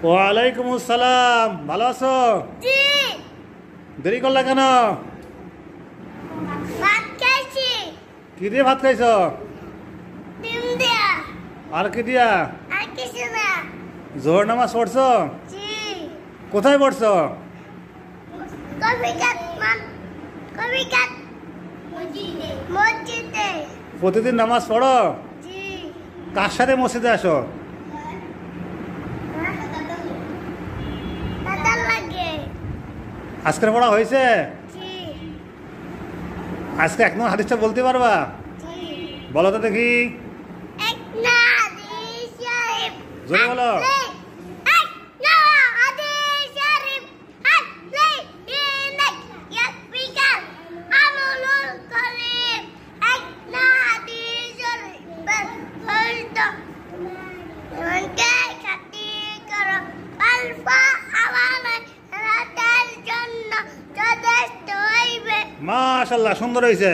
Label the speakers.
Speaker 1: ওয়ালাইকুম আসসালাম, ভালো আছো?
Speaker 2: জি।
Speaker 1: দেরি করলা কেন?
Speaker 2: ভাত খাইছি।
Speaker 1: কি দিয়ে ভাত খাইছো?
Speaker 2: ডিম দিয়া।
Speaker 1: আর কি দিয়া?
Speaker 2: আর কিছু না।
Speaker 1: জোহর নামাজ পড়ছো?
Speaker 2: জি।
Speaker 1: কোথায় পড়ছো?
Speaker 2: কফি কাপ কফি কাপ মসজিদে।
Speaker 1: প্রতিদিন নামাজ পড়ো?
Speaker 2: জি।
Speaker 1: কার সাথে মসজিদে আসো?
Speaker 2: দাদা লাগে।
Speaker 1: আজকের পড়া হয়েছে?
Speaker 2: জি।
Speaker 1: আজকে এক নম্বর হাদিসটা বলতে পারবা?
Speaker 2: জি।
Speaker 1: বলো তো দেখি।
Speaker 2: এক না হাদিস শরীফ।
Speaker 1: জোরে বলো।
Speaker 2: এক না হাদিস শরীফ। আসলে ইনাক ইয়াকফিকা আমলুল কলিম। এক না হাদিস শরীফ। বলতো মনকে খাতি করো আলফা আমানে রাতের জন্য যথেষ্ট হইবে।
Speaker 1: মাশাআল্লাহ, সুন্দর হয়েছে।